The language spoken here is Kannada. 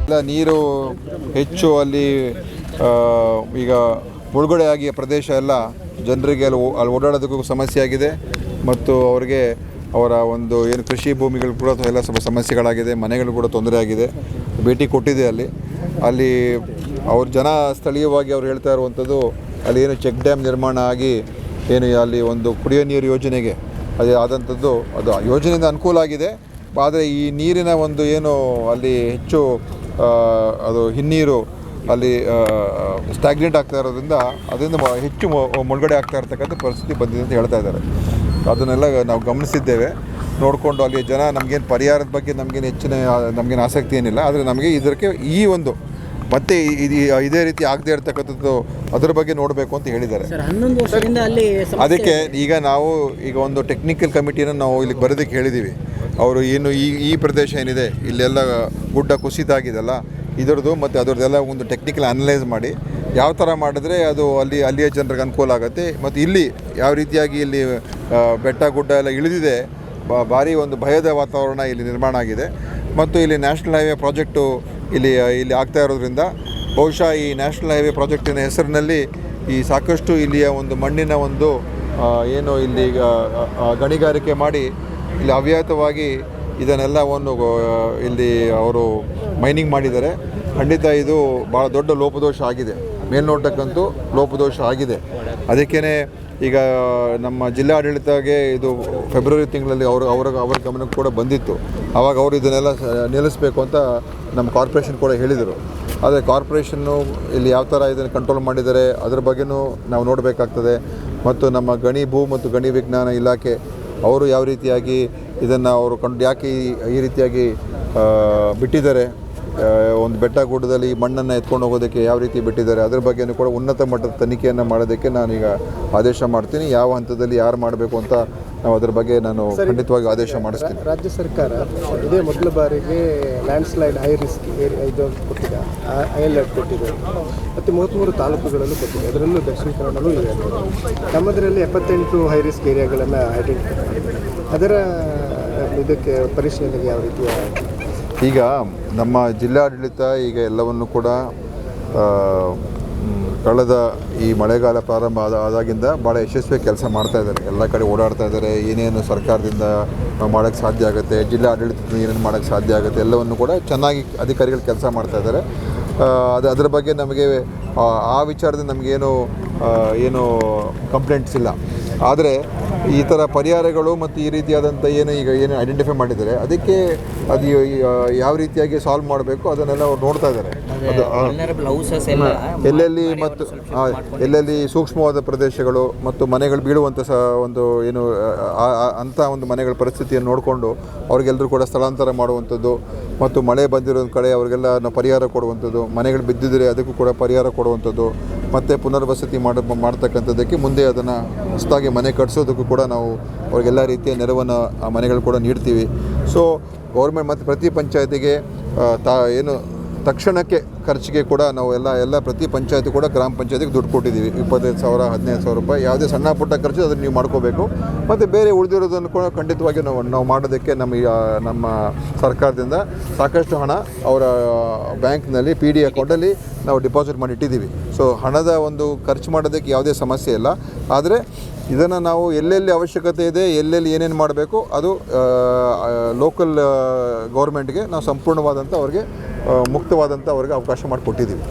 ಎಲ್ಲ ನೀರು ಹೆಚ್ಚು ಅಲ್ಲಿ ಈಗ ಮುಳುಗಡೆಯಾಗಿ ಪ್ರದೇಶ ಎಲ್ಲ ಜನರಿಗೆ ಅಲ್ಲಿ ಓಡಾಡೋದಕ್ಕೂ ಸಮಸ್ಯೆ ಆಗಿದೆ ಮತ್ತು ಅವರಿಗೆ ಅವರ ಒಂದು ಏನು ಕೃಷಿ ಭೂಮಿಗಳು ಕೂಡ ಎಲ್ಲ ಸ್ವಲ್ಪ ಸಮಸ್ಯೆಗಳಾಗಿದೆ, ಮನೆಗಳು ಕೂಡ ತೊಂದರೆ ಆಗಿದೆ. ಭೇಟಿ ಕೊಟ್ಟಿದೆ ಅಲ್ಲಿ ಅವ್ರ ಜನ ಸ್ಥಳೀಯವಾಗಿ ಅವ್ರು ಹೇಳ್ತಾ ಇರುವಂಥದ್ದು ಅಲ್ಲಿ ಏನು ಚೆಕ್ ಡ್ಯಾಮ್ ನಿರ್ಮಾಣ ಆಗಿ ಏನು ಅಲ್ಲಿ ಒಂದು ಕುಡಿಯೋ ನೀರು ಯೋಜನೆಗೆ ಅದೇ ಆದಂಥದ್ದು ಅದು ಯೋಜನೆಯಿಂದ ಅನುಕೂಲ ಆಗಿದೆ. ಆದರೆ ಈ ನೀರಿನ ಒಂದು ಏನು ಅಲ್ಲಿ ಹೆಚ್ಚು ಅದು ಹಿನ್ನೀರು ಅಲ್ಲಿ ಸ್ಟ್ಯಾಗ್ನೆಂಟ್ ಆಗ್ತಾ ಇರೋದ್ರಿಂದ ಅದರಿಂದ ಹೆಚ್ಚು ಮುಳುಗಡೆ ಆಗ್ತಾ ಇರ್ತಕ್ಕಂಥ ಪರಿಸ್ಥಿತಿ ಬಂದಿದೆ ಅಂತ ಹೇಳ್ತಾ ಇದ್ದಾರೆ. ಅದನ್ನೆಲ್ಲ ನಾವು ಗಮನಿಸಿದ್ದೇವೆ. ನೋಡಿಕೊಂಡು ಅಲ್ಲಿ ಜನ ನಮಗೇನು ಪರಿಹಾರದ ಬಗ್ಗೆ ನಮಗೇನು ಆಸಕ್ತಿ ಏನಿಲ್ಲ. ಆದರೆ ನಮಗೆ ಇದಕ್ಕೆ ಈ ಒಂದು ಮತ್ತೆ ಇದೇ ರೀತಿ ಆಗದೆ ಇರ್ತಕ್ಕಂಥದ್ದು ಅದರ ಬಗ್ಗೆ ನೋಡಬೇಕು ಅಂತ ಹೇಳಿದ್ದಾರೆ. ಅದಕ್ಕೆ ಈಗ ಒಂದು ಟೆಕ್ನಿಕಲ್ ಕಮಿಟಿನ ನಾವು ಇಲ್ಲಿಗೆ ಬರೋದಕ್ಕೆ ಹೇಳಿದ್ದೀವಿ. ಅವರು ಏನು ಈ ಪ್ರದೇಶ ಏನಿದೆ ಇಲ್ಲೆಲ್ಲ ಗುಡ್ಡ ಕುಸಿತ ಆಗಿದೆಲ್ಲ ಇದರದ್ದು ಮತ್ತು ಅದರದ್ದೆಲ್ಲ ಒಂದು ಟೆಕ್ನಿಕಲ್ ಅನಲೈಸ್ ಮಾಡಿ ಯಾವ ಥರ ಮಾಡಿದ್ರೆ ಅದು ಅಲ್ಲಿಯ ಜನರಿಗೆ ಅನುಕೂಲ ಆಗುತ್ತೆ ಮತ್ತು ಇಲ್ಲಿ ಯಾವ ರೀತಿಯಾಗಿ ಇಲ್ಲಿ ಬೆಟ್ಟ ಗುಡ್ಡ ಎಲ್ಲ ಇಳಿದಿದೆ, ಭಾರಿ ಒಂದು ಭಯದ ವಾತಾವರಣ ಇಲ್ಲಿ ನಿರ್ಮಾಣ ಆಗಿದೆ. ಮತ್ತು ಇಲ್ಲಿ ನ್ಯಾಷನಲ್ ಹೈವೇ ಪ್ರಾಜೆಕ್ಟು ಇಲ್ಲಿ ಆಗ್ತಾ ಇರೋದ್ರಿಂದ ಬಹುಶಃ ಈ ನ್ಯಾಷನಲ್ ಹೈವೇ ಪ್ರಾಜೆಕ್ಟಿನ ಹೆಸರಿನಲ್ಲಿ ಈ ಸಾಕಷ್ಟು ಇಲ್ಲಿಯ ಒಂದು ಮಣ್ಣಿನ ಒಂದು ಏನು ಇಲ್ಲಿ ಗಣಿಗಾರಿಕೆ ಮಾಡಿ ಇಲ್ಲಿ ಅವ್ಯಾತವಾಗಿ ಇದನ್ನೆಲ್ಲವನ್ನು ಇಲ್ಲಿ ಅವರು ಮೈನಿಂಗ್ ಮಾಡಿದ್ದಾರೆ. ಖಂಡಿತ ಇದು ಭಾಳ ದೊಡ್ಡ ಲೋಪದೋಷ ಆಗಿದೆ, ಮೇಲ್ನೋಟಕ್ಕಂತೂ ಲೋಪದೋಷ ಆಗಿದೆ. ಅದಕ್ಕೇ ಈಗ ನಮ್ಮ ಜಿಲ್ಲಾಡಳಿತಗೆ ಇದು ಫೆಬ್ರವರಿ ತಿಂಗಳಲ್ಲಿ ಅವರ ಗಮನಕ್ಕೆ ಕೂಡ ಬಂದಿತ್ತು. ಆವಾಗ ಅವರು ಇದನ್ನೆಲ್ಲ ನಿಲ್ಲಿಸಬೇಕು ಅಂತ ನಮ್ಮ ಕಾರ್ಪೊರೇಷನ್ ಕೂಡ ಹೇಳಿದರು. ಆದರೆ ಕಾರ್ಪೊರೇಷನ್ನು ಇಲ್ಲಿ ಯಾವ ಥರ ಇದನ್ನು ಕಂಟ್ರೋಲ್ ಮಾಡಿದ್ದಾರೆ ಅದರ ಬಗ್ಗೆಯೂ ನಾವು ನೋಡಬೇಕಾಗ್ತದೆ. ಮತ್ತು ನಮ್ಮ ಭೂ ಮತ್ತು ಗಣಿ ವಿಜ್ಞಾನ ಇಲಾಖೆ ಅವರು ಯಾವ ರೀತಿಯಾಗಿ ಇದನ್ನು ಅವರು ಯಾಕೆ ಈ ರೀತಿಯಾಗಿ ಬಿಟ್ಟಿದ್ದಾರೆ, ಒಂದು ಬೆಟ್ಟ ಗುಡ್ಡದಲ್ಲಿ ಮಣ್ಣನ್ನು ಎತ್ಕೊಂಡು ಹೋಗೋದಕ್ಕೆ ಯಾವ ರೀತಿ ಬಿಟ್ಟಿದ್ದಾರೆ ಅದರ ಬಗ್ಗೆಯೂ ಕೂಡ ಉನ್ನತ ಮಟ್ಟದ ತನಿಖೆಯನ್ನು ಮಾಡೋದಕ್ಕೆ ನಾನೀಗ ಆದೇಶ ಮಾಡ್ತೀನಿ. ಯಾವ ಹಂತದಲ್ಲಿ ಯಾರು ಮಾಡಬೇಕು ಅಂತ ನಾವು ಅದರ ಬಗ್ಗೆ ನಾನು ಖಂಡಿತವಾಗಿ ಆದೇಶ ಮಾಡಿಸ್ತೀನಿ. ರಾಜ್ಯ ಸರ್ಕಾರ ಇದೇ ಮೊದಲ ಬಾರಿಗೆ ಲ್ಯಾಂಡ್ಸ್ಲೈಡ್ ಹೈ ರಿಸ್ಕ್ ಇದು ಕೊಟ್ಟಿದೆ, ಅಲರ್ಟ್ ಕೊಟ್ಟಿದೆ ಮತ್ತು 33 ತಾಲೂಕುಗಳಲ್ಲೂ ಕೊಟ್ಟಿದೆ. ಅದರಲ್ಲೂ ದಕ್ಷಿಣ ಕನ್ನಡಲ್ಲೂ ಇದೆ. ನಮ್ಮದರಲ್ಲಿ 78 ಹೈ ರಿಸ್ಕ್ ಏರಿಯಾಗಳನ್ನು ಐಡೆಂಟಿಫೈ ಮಾಡಿದೆ. ಅದರ ಇದಕ್ಕೆ ಪರಿಶೀಲನೆಗೆ ಯಾವ ರೀತಿಯ ಈಗ ನಮ್ಮ ಜಿಲ್ಲಾಡಳಿತ ಈಗ ಎಲ್ಲವನ್ನು ಕೂಡ ಕಳೆದ ಈ ಮಳೆಗಾಲ ಪ್ರಾರಂಭ ಆದಾಗಿಂದ ಭಾಳ ಯಶಸ್ವಿ ಕೆಲಸ ಮಾಡ್ತಾಯಿದ್ದಾರೆ. ಎಲ್ಲ ಕಡೆ ಓಡಾಡ್ತಾ ಇದ್ದಾರೆ. ಏನೇನು ಸರ್ಕಾರದಿಂದ ಮಾಡೋಕ್ಕೆ ಸಾಧ್ಯ ಆಗುತ್ತೆ, ಜಿಲ್ಲಾಡಳಿತದಿಂದ ಏನೇನು ಮಾಡೋಕ್ಕೆ ಸಾಧ್ಯ ಆಗುತ್ತೆ ಎಲ್ಲವನ್ನು ಕೂಡ ಚೆನ್ನಾಗಿ ಅಧಿಕಾರಿಗಳು ಕೆಲಸ ಮಾಡ್ತಾಯಿದ್ದಾರೆ. ಅದರ ಬಗ್ಗೆ ನಮಗೆ ಆ ವಿಚಾರದಿಂದ ನಮಗೇನು ಏನು ಕಂಪ್ಲೇಂಟ್ಸ್ ಇಲ್ಲ. ಆದರೆ ಈ ಥರ ಪರಿಹಾರಗಳು ಮತ್ತು ಈ ರೀತಿಯಾದಂಥ ಏನು ಐಡೆಂಟಿಫೈ ಮಾಡಿದ್ದಾರೆ ಅದಕ್ಕೆ ಅದು ಯಾವ ರೀತಿಯಾಗಿ ಸಾಲ್ವ್ ಮಾಡಬೇಕು ಅದನ್ನೆಲ್ಲ ಅವ್ರು ನೋಡ್ತಾ ಇದ್ದಾರೆ. ಅದು ಎಲ್ಲೆಲ್ಲಿ ಸೂಕ್ಷ್ಮವಾದ ಪ್ರದೇಶಗಳು ಮತ್ತು ಮನೆಗಳು ಬೀಳುವಂಥ ಒಂದು ಏನು ಅಂಥ ಒಂದು ಮನೆಗಳ ಪರಿಸ್ಥಿತಿಯನ್ನು ನೋಡಿಕೊಂಡು ಅವ್ರಿಗೆಲ್ಲರೂ ಕೂಡ ಸ್ಥಳಾಂತರ ಮಾಡುವಂಥದ್ದು ಮತ್ತು ಮಳೆ ಬಂದಿರೋ ಕಡೆ ಅವ್ರಿಗೆಲ್ಲ ನಾವು ಪರಿಹಾರ ಕೊಡುವಂಥದ್ದು, ಮನೆಗಳು ಬಿದ್ದಿದ್ದರೆ ಅದಕ್ಕೂ ಕೂಡ ಪರಿಹಾರ ಕೊಡುವಂಥದ್ದು ಮತ್ತು ಪುನರ್ವಸತಿ ಮಾಡ್ತಕ್ಕಂಥದ್ದಕ್ಕೆ ಮುಂದೆ ಅದನ್ನು ಹೊಸದಾಗಿ ಮನೆ ಕಟ್ಟಿಸೋದಕ್ಕೂ ಕೂಡ ನಾವು ಅವ್ರಿಗೆಲ್ಲ ರೀತಿಯ ನೆರವನ್ನು ಆ ಮನೆಗಳು ಕೂಡ ನೀಡ್ತೀವಿ. ಸೊ ಗೌರ್ಮೆಂಟ್ ಮತ್ತು ಪ್ರತಿ ಪಂಚಾಯತಿಗೆ ಏನು ತಕ್ಷಣಕ್ಕೆ ಖರ್ಚಿಗೆ ಕೂಡ ನಾವು ಎಲ್ಲ ಪ್ರತಿ ಪಂಚಾಯತಿ ಕೂಡ ಗ್ರಾಮ ಪಂಚಾಯತಿಗೆ ದುಡ್ಡು ಕೊಟ್ಟಿದ್ದೀವಿ. 25,000 15,000 ರೂಪಾಯಿ. ಯಾವುದೇ ಸಣ್ಣ ಪುಟ್ಟ ಖರ್ಚು ಅದನ್ನು ನೀವು ಮಾಡ್ಕೋಬೇಕು. ಮತ್ತು ಬೇರೆ ಉಳಿದಿರೋದನ್ನು ಕೂಡ ಖಂಡಿತವಾಗಿ ನಾವು ಮಾಡೋದಕ್ಕೆ ನಮ್ಮ ಸರ್ಕಾರದಿಂದ ಸಾಕಷ್ಟು ಹಣ ಅವರ ಬ್ಯಾಂಕ್ನಲ್ಲಿ PD ಅಕೌಂಟಲ್ಲಿ ನಾವು ಡಿಪಾಸಿಟ್ ಮಾಡಿ ಇಟ್ಟಿದ್ದೀವಿ. ಸೊ ಹಣದ ಒಂದು ಖರ್ಚು ಮಾಡೋದಕ್ಕೆ ಯಾವುದೇ ಸಮಸ್ಯೆ ಇಲ್ಲ. ಆದರೆ ಇದನ್ನು ನಾವು ಎಲ್ಲೆಲ್ಲಿ ಅವಶ್ಯಕತೆ ಇದೆ, ಎಲ್ಲೆಲ್ಲಿ ಏನೇನು ಮಾಡಬೇಕು ಅದು ಲೋಕಲ್ ಗೌರ್ಮೆಂಟ್ಗೆ ನಾವು ಸಂಪೂರ್ಣವಾದಂಥ ಅವ್ರಿಗೆ ಮುಕ್ತವಾದಂಥ ಅವ್ರಿಗೆ ಅವಕಾಶ ಮಾಡಿಕೊಟ್ಟಿದ್ದೀವಿ.